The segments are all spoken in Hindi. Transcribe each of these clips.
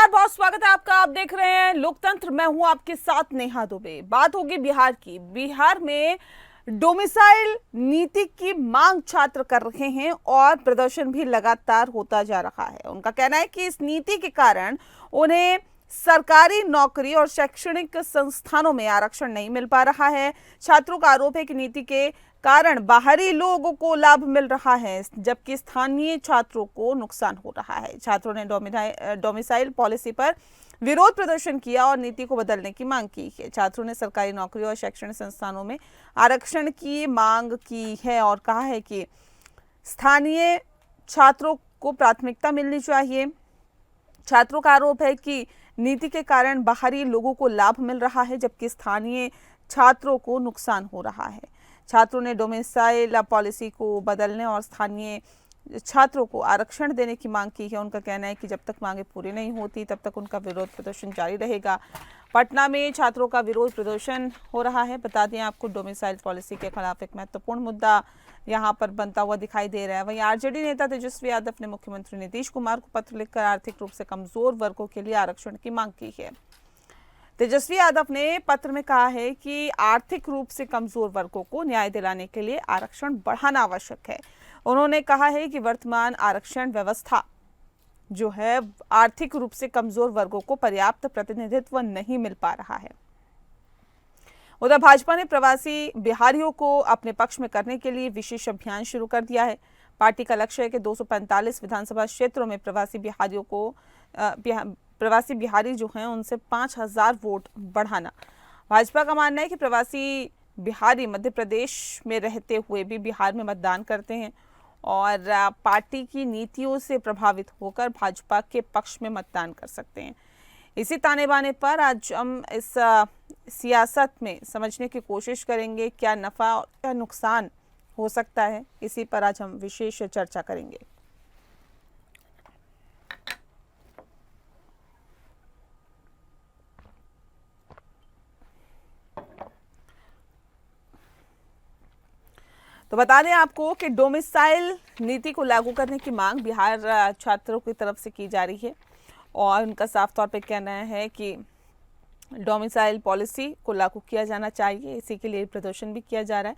बहुत स्वागत है आपका। आप देख रहे हैं लोकतंत्र, मैं हूं आपके साथ नेहा दुबे। बात होगी बिहार की। बिहार में डोमिसाइल नीति की मांग छात्र कर रहे हैं और प्रदर्शन भी लगातार होता जा रहा है। उनका कहना है कि इस नीति के कारण उन्हें सरकारी नौकरी और शैक्षणिक संस्थानों में आरक्षण नहीं मिल पा रहा है। छात्रों का आरोप है कि नीति के कारण बाहरी लोगों को लाभ मिल रहा है, जबकि स्थानीय छात्रों को नुकसान हो रहा है। छात्रों ने डोमिसाइल पॉलिसी पर विरोध प्रदर्शन किया और नीति को बदलने की मांग की है। छात्रों ने सरकारी नौकरी और शैक्षणिक संस्थानों में आरक्षण की मांग की है और कहा है कि स्थानीय छात्रों को प्राथमिकता मिलनी चाहिए। छात्रों का आरोप है कि नीति के कारण बाहरी लोगों को लाभ मिल रहा है, जबकि स्थानीय छात्रों को नुकसान हो रहा है। छात्रों ने डोमिसाइल पॉलिसी को बदलने और स्थानीय छात्रों को आरक्षण देने की मांग की है। उनका कहना है कि जब तक मांगे पूरी नहीं होती तब तक उनका विरोध प्रदर्शन जारी रहेगा। पटना में छात्रों का विरोध प्रदर्शन हो रहा है। बता दें आपको, डोमिसाइल पॉलिसी के खिलाफ एक महत्वपूर्ण मुद्दा यहाँ पर बनता हुआ दिखाई दे रहा है। वहीं आरजेडी नेता तेजस्वी यादव ने मुख्यमंत्री नीतीश कुमार को पत्र लिखकर आर्थिक रूप से कमजोर वर्गों के लिए आरक्षण की मांग की है। तेजस्वी यादव ने पत्र में कहा है कि आर्थिक रूप से कमजोर वर्गों को न्याय दिलाने के लिए आरक्षण बढ़ाना आवश्यक है। उन्होंने कहा है कि वर्तमान आरक्षण व्यवस्था जो है आर्थिक रूप से कमजोर वर्गों को पर्याप्त प्रतिनिधित्व नहीं मिल पा रहा है। उधर भाजपा ने प्रवासी बिहारियों को अपने पक्ष में करने के लिए विशेष अभियान शुरू कर दिया है। पार्टी का लक्ष्य है कि 245 विधानसभा क्षेत्रों में प्रवासी बिहारी जो हैं उनसे 5000 वोट बढ़ाना। भाजपा का मानना है कि प्रवासी बिहारी मध्य प्रदेश में रहते हुए भी बिहार में मतदान करते हैं और पार्टी की नीतियों से प्रभावित होकर भाजपा के पक्ष में मतदान कर सकते हैं। इसी ताने बाने पर आज हम इस सियासत में समझने की कोशिश करेंगे, क्या नफा और क्या नुकसान हो सकता है। इसी पर आज हम विशेष चर्चा करेंगे। तो बता दें आपको कि डोमिसाइल नीति को लागू करने की मांग बिहार छात्रों की तरफ से की जा रही है और उनका साफ तौर पे कहना है कि डोमिसाइल पॉलिसी को लागू किया जाना चाहिए। इसी के लिए प्रदर्शन भी किया जा रहा है।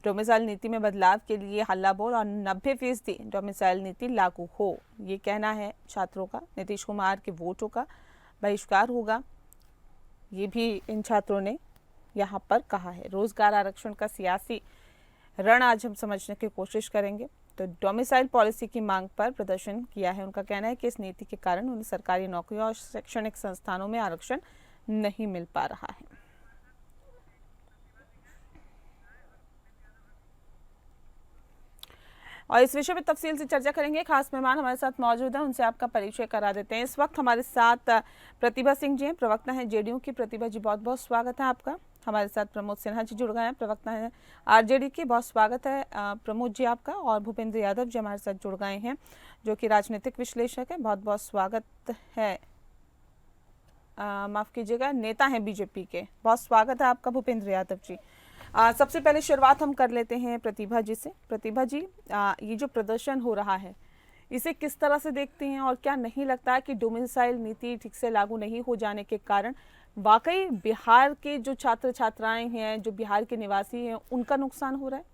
डोमिसाइल नीति में बदलाव के लिए हल्ला बोल और 90% डोमिसाइल नीति लागू हो, ये कहना है छात्रों का। नीतीश कुमार के वोटों का बहिष्कार होगा, ये भी इन छात्रों ने यहाँ पर कहा है। रोजगार आरक्षण का सियासी रण आज हम समझने की कोशिश करेंगे। तो डोमिसाइल पॉलिसी की मांग पर प्रदर्शन किया है। उनका कहना है कि इस नीति के कारण उन्हें सरकारी नौकरी और शैक्षणिक संस्थानों में आरक्षण नहीं मिल पा रहा है। और इस विषय पर तफसील से चर्चा करेंगे। खास मेहमान हमारे साथ मौजूद हैं, उनसे आपका परिचय करा देते हैं। इस वक्त हमारे साथ प्रतिभा सिंह जी हैं, प्रवक्ता हैं जेडीयू की। प्रतिभा जी, बहुत बहुत स्वागत है आपका। हमारे साथ प्रमोद सिन्हा जी जुड़ गए हैं, प्रवक्ता हैं आरजेडी की। बहुत स्वागत है प्रमोद जी आपका। और भूपेंद्र यादव जी हमारे साथ जुड़ गए हैं, जो कि राजनीतिक विश्लेषक है। बहुत बहुत स्वागत है। माफ कीजिएगा, नेता हैं बीजेपी के। बहुत स्वागत है आपका भूपेंद्र यादव जी। सबसे पहले शुरुआत हम कर लेते हैं प्रतिभा जी से। प्रतिभा जी, ये जो प्रदर्शन हो रहा है इसे किस तरह से देखते हैं और क्या नहीं लगता है कि डोमिसाइल नीति ठीक से लागू नहीं हो जाने के कारण वाकई बिहार के जो छात्र छात्राएं हैं, जो बिहार के निवासी हैं, उनका नुकसान हो रहा है?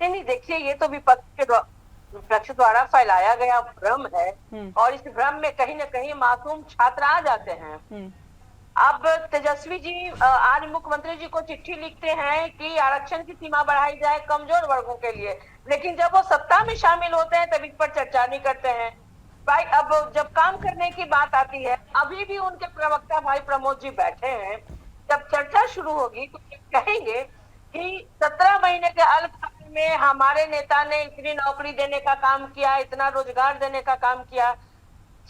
नहीं, देखिए, ये तो विपक्ष द्वारा फैलाया गया भ्रम है और इस भ्रम में कहीं न कहीं मासूम छात्र आ जाते हैं। अब तेजस्वी जी आज मुख्यमंत्री जी को चिट्ठी लिखते हैं कि आरक्षण की सीमा बढ़ाई जाए कमजोर वर्गों के लिए, लेकिन जब वो सत्ता में शामिल होते हैं तब इस पर चर्चा नहीं करते हैं। भाई, अब जब काम करने की बात आती है, अभी भी उनके प्रवक्ता भाई प्रमोद जी बैठे हैं। जब चर्चा शुरू होगी तो कहेंगे कि 17 महीने के अल्पकाल में हमारे नेता ने इतनी नौकरी देने का काम किया, इतना रोजगार देने का काम किया।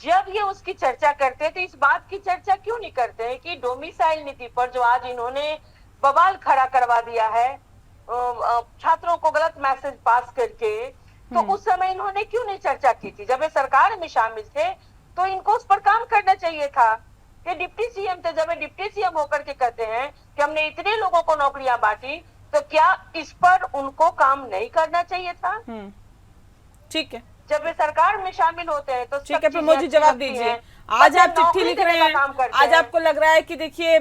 जब ये उसकी चर्चा करते हैं तो इस बात की चर्चा क्यों नहीं करते हैं कि डोमिसाइल नीति पर जो आज इन्होंने बवाल खड़ा करवा दिया है, छात्रों को गलत मैसेज पास करके, तो उस समय इन्होंने क्यों नहीं चर्चा की थी? जब ये सरकार में शामिल थे तो इनको उस पर काम करना चाहिए था। ये डिप्टी सीएम थे, जब ये डिप्टी सीएम होकर के कहते हैं कि हमने इतने लोगों को नौकरियां बांटी, तो क्या इस पर उनको काम नहीं करना चाहिए था? ठीक है। जब वे सरकार में शामिल होते हैं तो ठीक है प्रमोद जी, जवाब दीजिए। आज आप चिट्ठी लिख रहे हैं, आज आपको लग रहा है कि देखिए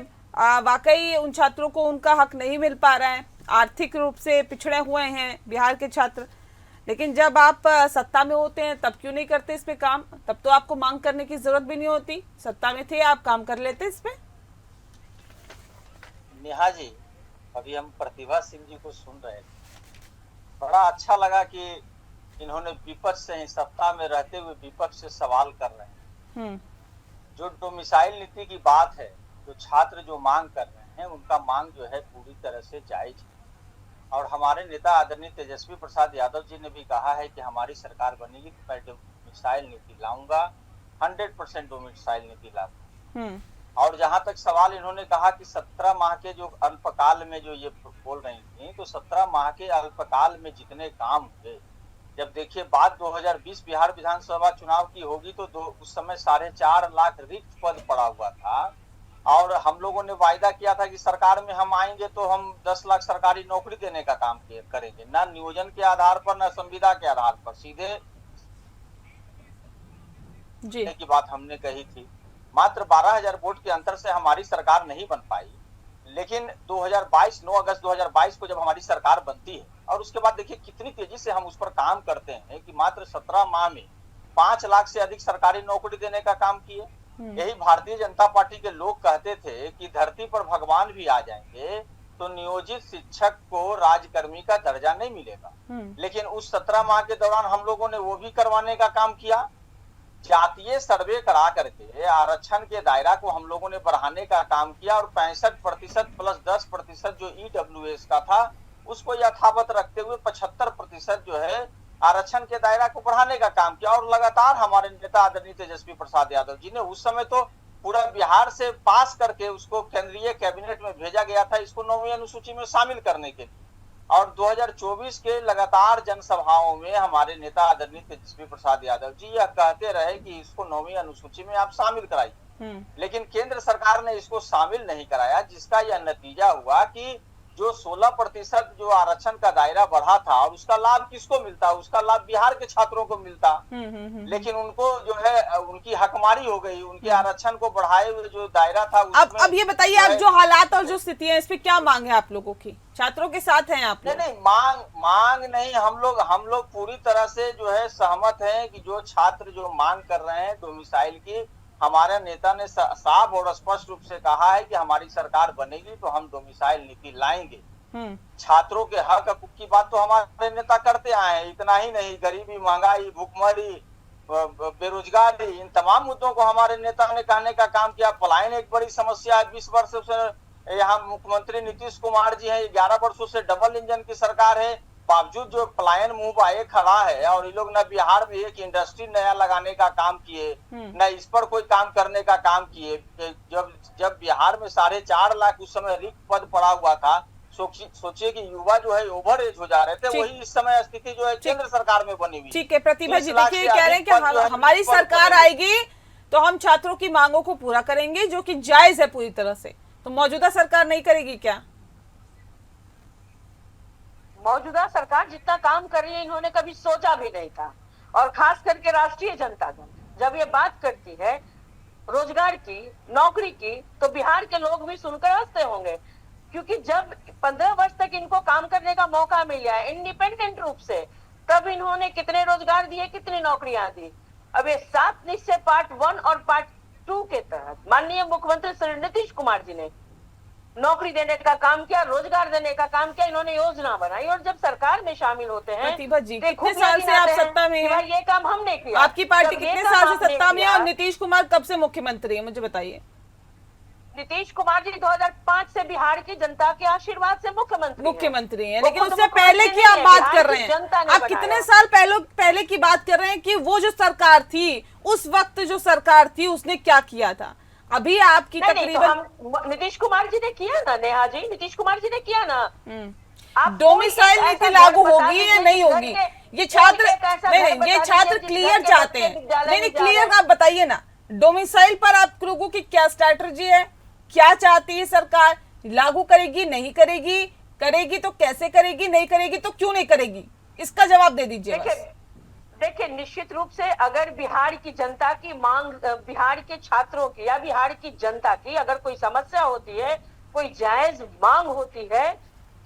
वाकई उन छात्रों को उनका हक नहीं मिल पा रहा है, आर्थिक रूप से पिछड़े हुए हैं बिहार के छात्र, लेकिन जब आप सत्ता में होते हैं तब क्यों नहीं करते इस पे काम? तब तो आपको मांग करने की जरूरत भी नहीं होती, सत्ता में थे आप, काम कर लेते इस पे। नेहा जी, अभी हम प्रतिभा सिंह जी को सुन रहे थे, बड़ा अच्छा लगा कि इन्होंने विपक्ष से ही सत्ता में रहते हुए विपक्ष से सवाल कर रहे हैं। जो डोमिसाइल नीति की बात है, जो छात्र जो मांग कर रहे हैं उनका मांग जो है पूरी तरह से जायज है। और हमारे नेता आदरणीय तेजस्वी प्रसाद यादव जी ने भी कहा है कि हमारी सरकार बनेगी तो मैं डोमिसाइल नीति लाऊंगा, 100% डोमिसाइल नीति लाऊंगा। और जहां तक सवाल इन्होंने कहा कि 17 माह के जो अल्पकाल में जो ये बोल रही थी, तो 17 माह के अल्पकाल में जितने काम हुए, जब देखिए बात 2020 बिहार विधानसभा चुनाव की होगी तो उस समय 4.5 लाख रिक्त पद पड़ा हुआ था और हम लोगों ने वायदा किया था कि सरकार में हम आएंगे तो हम 10 लाख सरकारी नौकरी देने का काम करेंगे, ना नियोजन के आधार पर ना संविदा के आधार पर, सीधे जी की बात हमने कही थी। मात्र 12,000 वोट के अंतर से हमारी सरकार नहीं बन पाई, लेकिन 9 अगस्त 2022 को जब हमारी सरकार बनती है और उसके बाद देखिए कितनी तेजी से हम उस पर काम करते हैं कि मात्र 17 माह में 5 लाख से अधिक सरकारी नौकरी देने का काम किए। यही भारतीय जनता पार्टी के लोग कहते थे कि धरती पर भगवान भी आ जाएंगे तो नियोजित शिक्षक को राजकर्मी का दर्जा नहीं मिलेगा, लेकिन उस 17 माह के दौरान हम लोगों ने वो भी करवाने का काम किया। जातीय सर्वे करा करके आरक्षण के दायरा को हम लोगों ने बढ़ाने का काम किया और 65% प्लस 10% जो EWS का था उसको यथावत रखते हुए 75% जो है आरक्षण के दायरा को बढ़ाने का काम किया। और लगातार हमारे नेता आदरणीय तेजस्वी प्रसाद यादव जी ने उस समय तो पूरा बिहार से पास करके उसको केंद्रीय कैबिनेट में भेजा गया था इसको 9वीं अनुसूची में शामिल करने के लिए। और 2024 के लगातार जनसभाओं में हमारे नेता आदरणीय तेजस्वी प्रसाद यादव जी यह कहते रहे कि इसको 9वीं अनुसूची में आप शामिल कराइए, लेकिन केंद्र सरकार ने इसको शामिल नहीं कराया, जिसका यह नतीजा हुआ कि जो 16% जो आरक्षण का दायरा बढ़ा था और उसका लाभ किसको मिलता, उसका लाभ बिहार के छात्रों को मिलता, लेकिन उनको जो है उनकी हकमारी हो गई, उनके आरक्षण को बढ़ाए हुए जो दायरा था। अब ये बताइए आप जो हालात और जो स्थिति है इस पे क्या मांग है आप लोगों की? छात्रों के साथ हैं आप लोग? नहीं, मांग नहीं, हम लोग पूरी तरह से जो है सहमत हैं कि जो छात्र जो मांग कर रहे हैं डोमिसाइल की, हमारे नेता ने साफ और स्पष्ट रूप से कहा है कि हमारी सरकार बनेगी तो हम डोमिसाइल नीति लाएंगे। छात्रों के हक की बात तो हमारे नेता करते आए हैं, इतना ही नहीं, गरीबी, महंगाई, भूखमरी, बेरोजगारी, इन तमाम मुद्दों को हमारे नेता ने कहने का काम किया। पलायन एक बड़ी समस्या है, 20 वर्षों से यहाँ मुख्यमंत्री नीतीश कुमार जी हैं, 11 वर्षों से डबल इंजन की सरकार है, बावजूद जो पलायन मुंह बाए खड़ा है और ये लोग न बिहार में एक इंडस्ट्री नया लगाने का काम किए, न इस पर कोई काम करने का काम किए। जब बिहार में 4.5 लाख उस समय रिक्त पद पड़ा हुआ था, सोचिए कि युवा जो है ओवर एज हो जा रहे थे, वही इस समय स्थिति जो है केंद्र सरकार में बनी हुई। ठीक है प्रतिभा जी, देखिए कह रहे हैं कि हमारी सरकार आएगी तो हम छात्रों की मांगों को पूरा करेंगे जो कि जायज है पूरी तरह से, तो मौजूदा सरकार नहीं करेगी क्या? मौजूदा सरकार जितना काम कर रही है इन्होंने कभी सोचा भी नहीं था, और खास करके राष्ट्रीय जनता दल जब ये बात करती है रोजगार की, नौकरी की, तो बिहार के लोग भी सुनकर हंसते होंगे, क्योंकि जब 15 वर्ष तक इनको काम करने का मौका मिला है इंडिपेंडेंट रूप से, तब इन्होंने कितने रोजगार दिए, कितनी नौकरियां दी। अब ये 7 निश्चय पार्ट 1 और पार्ट 2 के तहत माननीय मुख्यमंत्री श्री नीतीश कुमार जी ने नौकरी देने का काम किया, रोजगार देने का काम किया, इन्होंने योजना बनाई, और जब सरकार में शामिल होते हैं प्रतिभा जी कितने साल से आप सत्ता में हैं? ये काम हमने किया। आपकी पार्टी कितने साल से सत्ता में है और नीतीश कुमार कब से मुख्यमंत्री है, मुझे बताइए। नीतीश कुमार जी 2005 से बिहार की जनता के आशीर्वाद से मुख्यमंत्री हैं, लेकिन उससे पहले की आप बात कर रहे हैं, आप कितने साल पहले की बात कर रहे हैं कि वो जो सरकार थी, उस वक्त जो सरकार थी उसने क्या किया था? अभी आपकी तकरीबन नीतीश कुमार जी ने किया ना, नेहा जी, नीतीश कुमार जी ने किया ना। डोमिसाइल नीति लागू होगी या नहीं होगी? ये छात्र नहीं, ये छात्र क्लियर चाहते हैं। नहीं, क्लियर आप बताइए ना, डोमिसाइल पर आप लोगों की क्या स्ट्रैटेजी है, क्या चाहती है सरकार? लागू करेगी, नहीं करेगी, करेगी तो कैसे करेगी, नहीं करेगी तो क्यों नहीं करेगी? इसका जवाब दे दीजिए। देखिए, निश्चित रूप से अगर बिहार की जनता की मांग, बिहार के छात्रों की या बिहार की जनता की अगर कोई समस्या होती है, कोई जायज मांग होती है,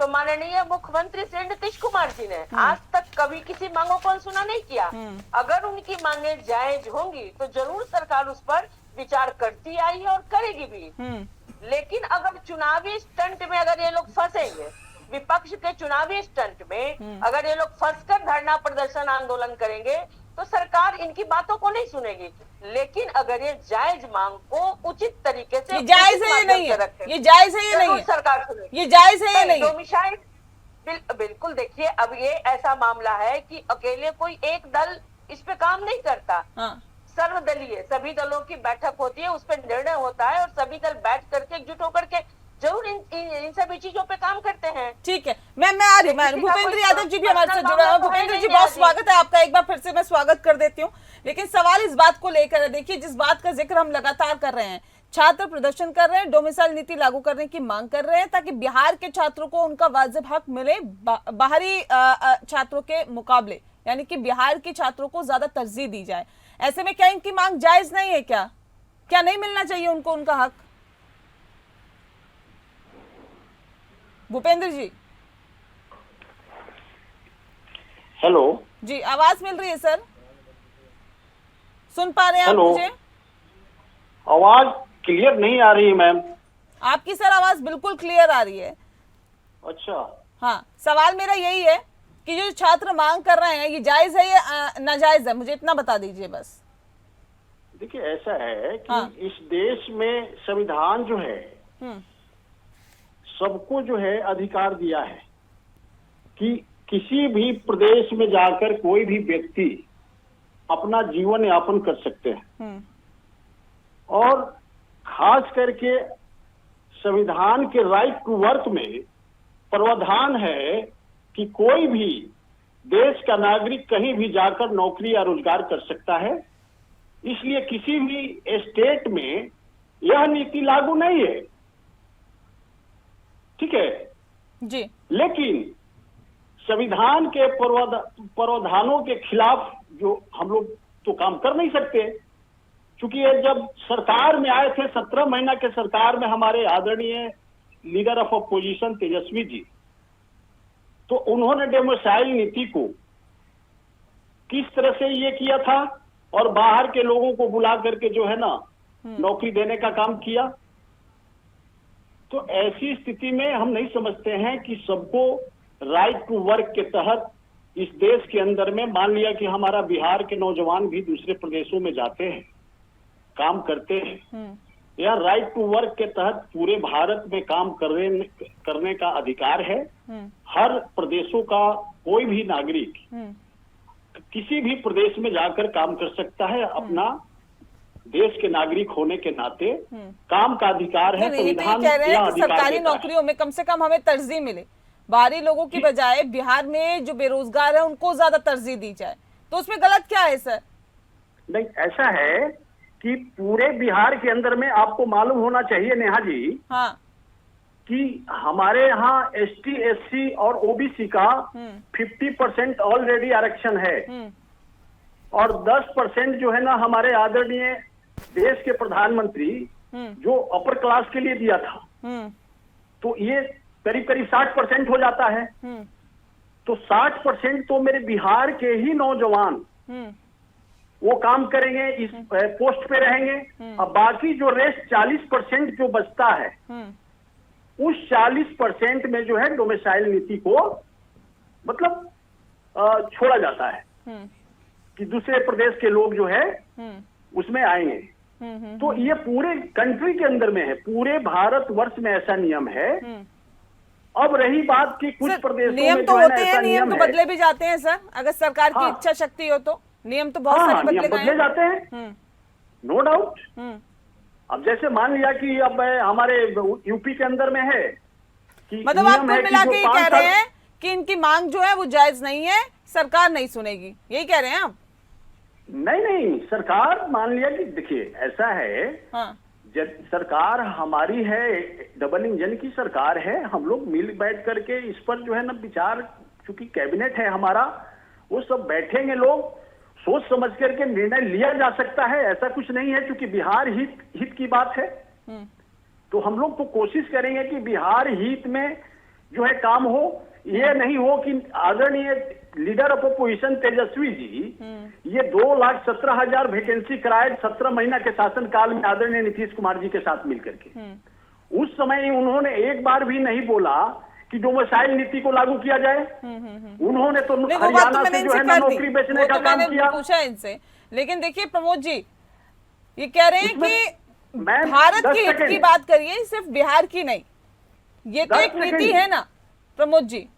तो माननीय मुख्यमंत्री श्री नीतीश कुमार जी ने आज तक कभी किसी मांगों को अनसुना नहीं किया। अगर उनकी मांगे जायज होंगी तो जरूर सरकार उस पर विचार करती आई है और करेगी भी। लेकिन अगर चुनावी स्टंट में अगर ये लोग फंसेंगे, विपक्ष के चुनावी स्टंट में अगर ये लोग फंसकर धरना प्रदर्शन आंदोलन करेंगे, तो सरकार इनकी बातों को नहीं सुनेगी। लेकिन अगर ये जायज मांग को उचित तरीके से, ये जायज है ये नहीं है, ये जायज है ये नहीं है, सरकार सुनेगी। ये जायज है ये नहीं है। डोमिसाइल बिल्कुल, देखिए अब ये ऐसा मामला है कि अकेले कोई एक दल इस पे काम नहीं करता। सर्वदलीय सभी दलों की बैठक होती है, उस पर निर्णय होता है और सभी दल बैठ करके एकजुट होकर के जरूर इन सभी चीजों पे काम करते हैं। ठीक है, मैं आ रही हूँ। भूपेंद्र यादव जी भी हमारे साथ जुड़ा हुआ। भूपेंद्र जी, बहुत स्वागत है आपका, एक बार फिर से मैं स्वागत कर देती हूँ। लेकिन सवाल इस बात को लेकर है, देखिए जिस बात का जिक्र हम लगातार कर रहे हैं, छात्र प्रदर्शन कर रहे हैं, डोमिसाइल नीति लागू करने की मांग कर रहे हैं ताकि बिहार के छात्रों को उनका वाजिब हक मिले बाहरी छात्रों के मुकाबले, यानी कि बिहार के छात्रों को ज्यादा तरजीह दी जाए। ऐसे में क्या इनकी मांग जायज नहीं है? क्या नहीं मिलना चाहिए उनको उनका हक? भूपेंद्र जी। हेलो जी, आवाज मिल रही है सर? सुन पा रहे हैं आप मुझे? आवाज क्लियर नहीं आ रही है मैम। आपकी सर आवाज बिल्कुल क्लियर आ रही है। अच्छा, हाँ, सवाल मेरा यही है कि जो छात्र मांग कर रहे हैं ये जायज है या नाजायज है, मुझे इतना बता दीजिए बस। देखिए ऐसा है कि इस देश में संविधान जो है सबको जो है अधिकार दिया है कि किसी भी प्रदेश में जाकर कोई भी व्यक्ति अपना जीवन यापन कर सकते हैं। और खास करके संविधान के राइट टू वर्क में प्रावधान है कि कोई भी देश का नागरिक कहीं भी जाकर नौकरी या रोजगार कर सकता है। इसलिए किसी भी स्टेट में यह नीति लागू नहीं है, ठीक है जी। लेकिन संविधान के प्रावधानों के खिलाफ जो हम लोग तो काम कर नहीं सकते, क्योंकि ये जब सरकार में आए थे 17 महीना के सरकार में हमारे आदरणीय leader of opposition Tejashwi ji, तो उन्होंने डोमिसाइल नीति को किस तरह से ये किया था और बाहर के लोगों को बुला करके जो है ना नौकरी देने का काम किया। तो ऐसी स्थिति में हम नहीं समझते हैं कि सबको राइट टू वर्क के तहत इस देश के अंदर में, मान लिया कि हमारा बिहार के नौजवान भी दूसरे प्रदेशों में जाते हैं, काम करते हैं, या राइट टू वर्क के तहत पूरे भारत में काम करने का अधिकार है। हर प्रदेशों का कोई भी नागरिक किसी भी प्रदेश में जाकर काम कर सकता है, अपना देश के नागरिक होने के नाते काम का अधिकार है। संविधान कह रहे हैं कि सरकारी नौकरियों में कम से कम हमें तरजीह मिले, बाहरी लोगों की बजाय बिहार में जो बेरोजगार है उनको ज्यादा तरजीह दी जाए, तो उसमें गलत क्या है सर? नहीं, ऐसा है कि पूरे बिहार के अंदर में आपको मालूम होना चाहिए नेहा जी, हाँ, कि हमारे यहाँ ST SC और OBC का 50% ऑलरेडी आरक्षण है और 10% जो है ना हमारे आदरणीय देश के प्रधानमंत्री जो अपर क्लास के लिए दिया था, तो ये करीब करीब 60% हो जाता है। तो 60% तो मेरे बिहार के ही नौजवान वो काम करेंगे, इस पोस्ट पे रहेंगे। अब बाकी जो रेस्ट 40% जो बचता है, उस 40% में जो है डोमिसाइल नीति को मतलब छोड़ा जाता है कि दूसरे प्रदेश के लोग जो है उसमें आएंगे। तो ये पूरे कंट्री के अंदर में है, पूरे भारत वर्ष में ऐसा नियम है। अब रही बात कि कुछ प्रदेशों नियम में तो जो है होते हैं, नियम तो बदले भी जाते हैं सर, अगर सरकार की इच्छा शक्ति हो तो नियम तो बहुत सारे बदले जाते हैं, नो डाउट। अब जैसे मान लिया कि अब हमारे यूपी के अंदर में है कि मतलब आप कुल मिला के ये कह रहे हैं कि इनकी मांग जो है वो जायज नहीं है, सरकार नहीं सुनेगी, यही कह रहे हैं आप? नहीं, सरकार मान लिया कि देखिए ऐसा है, जब सरकार हमारी है, डबल इंजन की सरकार है, हम लोग मिल बैठ करके इस पर जो है ना विचार, चूंकि कैबिनेट है हमारा, वो सब बैठेंगे लोग सोच समझ करके निर्णय लिया जा सकता है, ऐसा कुछ नहीं है। क्योंकि बिहार हित की बात है, तो हम लोग तो कोशिश करेंगे कि बिहार हित में जो है काम हो। ये नहीं हो कि आदरणीय leader of opposition Tejashwi ji ये 2,17,000 वैकेंसी कराए 17 महीना के शासनकाल में आदरणीय नीतीश कुमार जी के साथ मिलकर के। उस समय उन्होंने एक बार भी नहीं बोला कि डोमिसाइल नीति को लागू किया जाए। उन्होंने तो हरियाणा से जो है ना नौकरी बेचने का काम किया। पूछा इनसे, लेकिन देखिए प्रमोद जी ये कह रहे हैं कि भारत के हित की बात करिए, सिर्फ बिहार की नहीं। ये तो एक नीति है ना प्रमोद जी।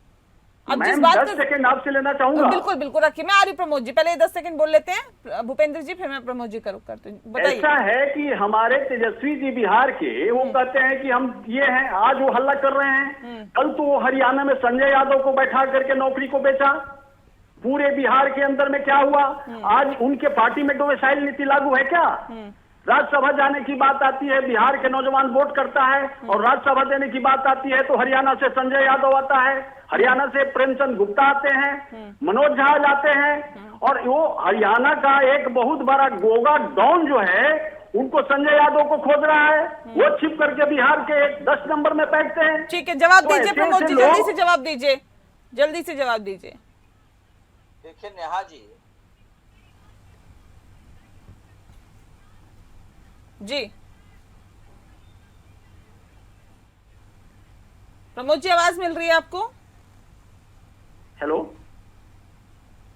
अब जिस बात 10 सेकंड आपसे लेना चाहूंगा। बिल्कुल बिल्कुल रखिए, मैं आ रही प्रमोद जी, पहले 10 सेकंड बोल लेते हैं भूपेंद्र जी, फिर मैं प्रमोद जी करते हैं। बताइए। ऐसा है कि हमारे तेजस्वी जी बिहार के वो कहते हैं कि हम ये हैं, आज वो हल्ला कर रहे हैं, कल तो वो हरियाणा में संजय यादव को बैठा करके नौकरी को बेचा। पूरे बिहार के अंदर में क्या हुआ, आज उनके पार्टी में डोमिसाइल नीति लागू है क्या? राज्यसभा जाने की बात आती है, बिहार के नौजवान वोट करता है, और राज्यसभा देने की बात आती है तो हरियाणा से संजय यादव आता है, हरियाणा से प्रेमचंद गुप्ता आते हैं, मनोज झा आते हैं, और वो हरियाणा का एक बहुत बड़ा गोगा डॉन जो है उनको संजय यादव को खोज रहा है। वो छिप करके बिहार के 10 नंबर में बैठते हैं। ठीक है, जवाब तो दीजिए प्रमोद जी, जल्दी से जवाब दीजिए, जल्दी से जवाब दीजिए। देखिए नेहा जी जी प्रमोद जी, आवाज मिल रही है आपको? हेलो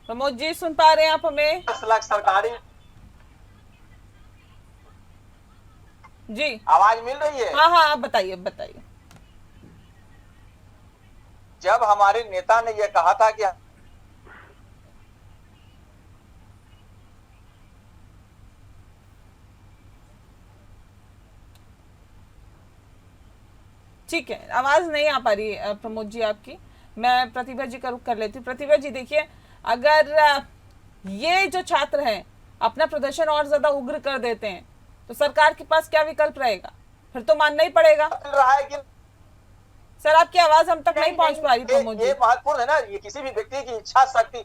प्रमोद जी, सुन पा रहे हैं आप हमें? 10 लाख सरकारी जी आवाज मिल रही है? हाँ हाँ, आप बताइए बताइए। जब हमारे नेता ने यह कहा था कि ठीक है, आवाज नहीं आ पा रही प्रमोद जी आपकी। मैं प्रतिभा जी का रुख कर लेती हूँ। प्रतिभा जी देखिए, अगर ये जो छात्र हैं अपना प्रदर्शन और ज्यादा उग्र कर देते हैं तो सरकार के पास क्या विकल्प रहेगा? फिर तो मानना ही पड़ेगा। मिल रहा है कि सर आपकी आवाज हम तक नहीं पहुंच पा रही प्रमोद जी। ये महत्वपूर्ण है ना, ये किसी भी व्यक्ति की इच्छा शक्ति।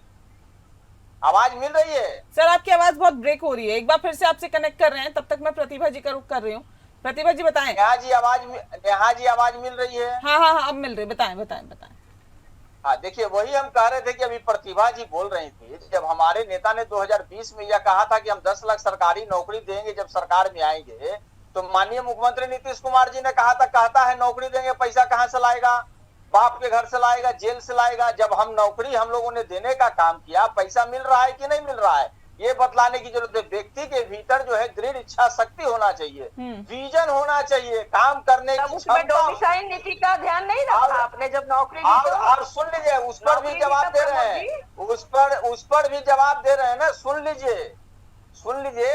आवाज मिल रही है? सर आपकी आवाज बहुत ब्रेक हो रही है, एक बार फिर से आपसे कनेक्ट कर रहे हैं, तब तक मैं प्रतिभा जी का रुख कर रही हूँ। प्रतिभा जी बताएं। नेहा जी आवाज मिल रही है? हाँ हाँ हाँ, अब मिल रही है, बताएं बताएं बताएं। हाँ देखिए, वही हम कह रहे थे कि अभी प्रतिभा जी बोल रही थी, जब हमारे नेता ने 2020 में यह कहा था कि हम 10 लाख सरकारी नौकरी देंगे जब सरकार में आएंगे, तो माननीय मुख्यमंत्री नीतीश कुमार जी ने कहता है नौकरी देंगे, पैसा कहाँ से लाएगा? बाप के घर से लाएगा, जेल से लाएगा। जब हम नौकरी हम लोगों ने देने का काम किया, पैसा मिल रहा है कि नहीं मिल रहा है, ये बतलाने की जरूरत है। व्यक्ति के भीतर जो है दृढ़ इच्छा शक्ति होना चाहिए, विजन होना चाहिए, काम करने की उसमें डोमिसाइल नीति का ध्यान नहीं रखा आपने जब नौकरी दी तो। और सुन लीजिए, उस पर भी जवाब दे रहे हैं, उस पर भी जवाब दे रहे हैं ना। सुन लीजिए,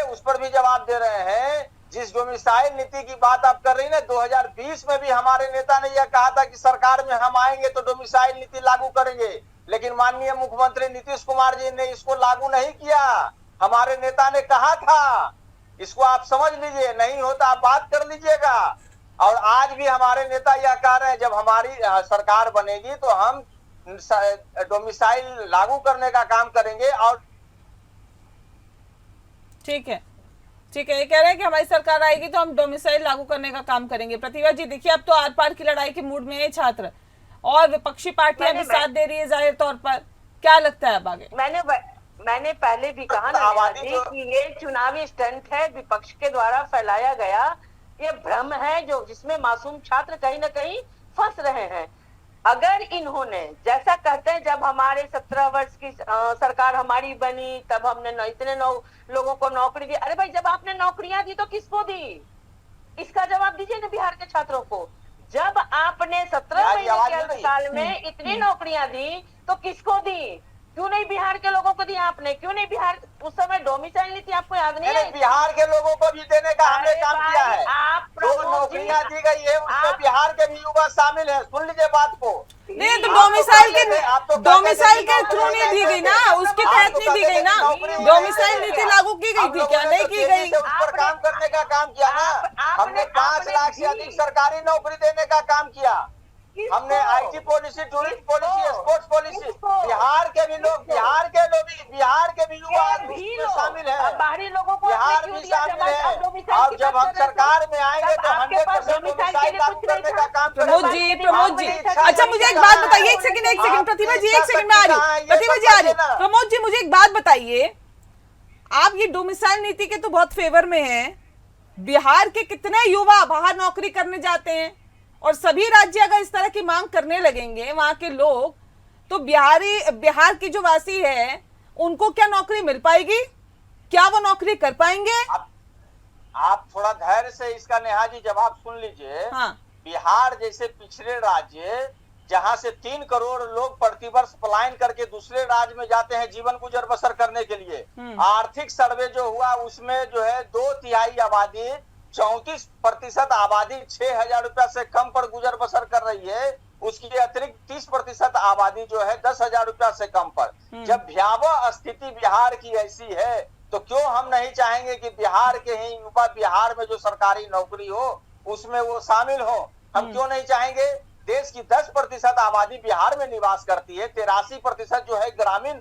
उस पर भी जवाब दे रहे हैं। जिस डोमिसाइल नीति की बात आप कर रही है ना, 2020 में भी हमारे नेता ने यह कहा था कि सरकार में हम आएंगे तो डोमिसाइल नीति लागू करेंगे, लेकिन माननीय मुख्यमंत्री नीतीश कुमार जी ने इसको लागू नहीं किया। हमारे नेता ने कहा था, इसको आप समझ लीजिए, नहीं होता आप बात कर लीजिएगा। और आज भी हमारे नेता यह कह रहे हैं जब हमारी सरकार बनेगी तो हम डोमिसाइल लागू करने का काम करेंगे। और ठीक है, ये कह रहे हैं कि हमारी सरकार आएगी तो हम डोमिसाइल लागू करने का काम करेंगे। प्रतिभा जी देखिए, अब तो आर पार की लड़ाई के मूड में है छात्र, और विपक्षी पार्टियां भी साथ दे रही है जाहिर तौर पर। क्या लगता है अब आगे? मैंने पहले भी कहा ना कि ये चुनावी स्टंट है, विपक्ष के द्वारा फैलाया गया ये भ्रम है, जो जिसमें मासूम छात्र कहीं ना कहीं फंस रहे हैं। अगर इन्होंने जैसा कहते हैं, जब हमारे 17 वर्ष की सरकार हमारी बनी तब हमने इतने लोगों को नौकरी दी। अरे भाई, जब आपने नौकरियां दी तो किसको दी? इसका जवाब दीजिए ना बिहार के छात्रों को। जब आपने 17 महीने के साल में इतनी नौकरियां दी तो किसको दी? क्यों नहीं बिहार के लोगों को दिया आपने? क्यों नहीं बिहार, उस समय डोमिसाइल नीति आपको याद नहीं है? बिहार के लोगों को भी देने का हमने काम किया है। जो नौकरियां दी गई है उसमें बिहार के भी युवा शामिल है। सुन लीजिए बात को। नहीं तो डोमिसाइल के थ्रू नहीं दी गई ना, उसके तहत नहीं दी गई ना। डोमिसाइल नीति लागू की गई थी क्या? नहीं की गई। उस पर काम करने का काम किया ना हमने। 5 लाख से अधिक सरकारी नौकरी देने का काम किया हमने। IT policy, tourist policy, sports policy. Bihar के भी लोग, बिहार के भी युवा उस बात बताइए, एक सेकंड प्रतिभा जी, एक सेकंड में आ रही हूँ, प्रतिभा जी आ रही हूँ। प्रमोद जी मुझे एक बात बताइए, आप ये डोमिसाइल नीति के तो बहुत फेवर में हैं, बिहार के कितने युवा बाहर नौकरी करने जाते हैं, और सभी राज्य अगर इस तरह की मांग करने लगेंगे वहां के लोग, तो बिहार की जो वासी है उनको क्या नौकरी मिल पाएगी? क्या वो नौकरी कर पाएंगे? आप थोड़ा धैर्य से इसका नेहा जी जवाब सुन लीजिए। हाँ। बिहार जैसे पिछड़े राज्य जहां से 3 करोड़ लोग प्रतिवर्ष पलायन करके दूसरे राज्य में जाते हैं जीवन गुजर बसर करने के लिए, आर्थिक सर्वे जो हुआ उसमें जो है 2/3 आबादी, 34% आबादी 6,000 रुपया से कम पर गुजर बसर कर रही है। उसकी अतिरिक्त 30% आबादी जो है 10,000 रुपया से कम पर। जब भयावह स्थिति बिहार की ऐसी है तो क्यों हम नहीं चाहेंगे कि बिहार के ही युवा बिहार में जो सरकारी नौकरी हो उसमें वो शामिल हो? हम क्यों नहीं चाहेंगे? देश की 10% आबादी बिहार में निवास करती है, 83% जो है ग्रामीण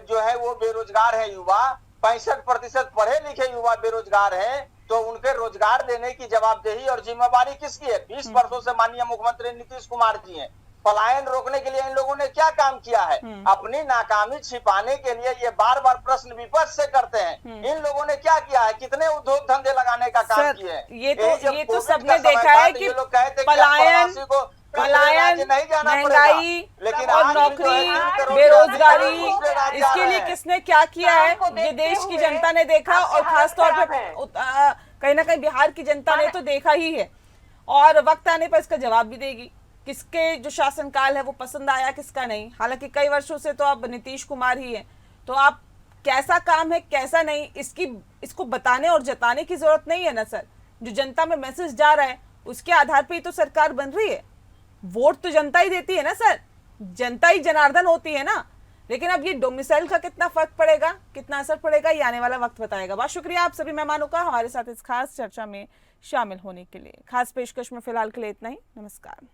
जो है वो बेरोजगार है युवा, 65% पढ़े लिखे युवा बेरोजगार हैं। तो उनके रोजगार देने की जवाबदेही और जिम्मेवारी किसकी है? 20 वर्षों से माननीय मुख्यमंत्री नीतीश कुमार जी हैं। पलायन रोकने के लिए इन लोगों ने क्या काम किया है? अपनी नाकामी छिपाने के लिए ये बार बार प्रश्न विपक्ष से करते हैं। इन लोगों ने क्या किया है? कितने उद्योग धंधे लगाने का काम किए हैं? ये तो सबने देखा है कि पलायन, महंगाई और नौकरी, बेरोजगारी, इसके लिए किसने क्या किया है ये देश की जनता ने देखा, और खासतौर पर कहीं ना कहीं बिहार की जनता ने तो देखा ही है, और वक्त आने पर इसका जवाब भी देगी। किसके जो शासनकाल है वो पसंद आया, किसका नहीं। हालांकि कई वर्षों से तो अब नीतीश कुमार ही है, तो आप कैसा काम है कैसा नहीं इसको बताने और जताने की जरूरत नहीं है ना सर। जो जनता में मैसेज जा रहा है उसके आधार पर ही तो सरकार बन रही है। वोट तो जनता ही देती है ना सर, जनता ही जनार्दन होती है ना। लेकिन अब ये डोमिसाइल का कितना फर्क पड़ेगा, कितना असर पड़ेगा, ये आने वाला वक्त बताएगा। बहुत शुक्रिया आप सभी मेहमानों का हमारे साथ इस खास चर्चा में शामिल होने के लिए। खास पेशकश में फिलहाल के लिए इतना ही। नमस्कार।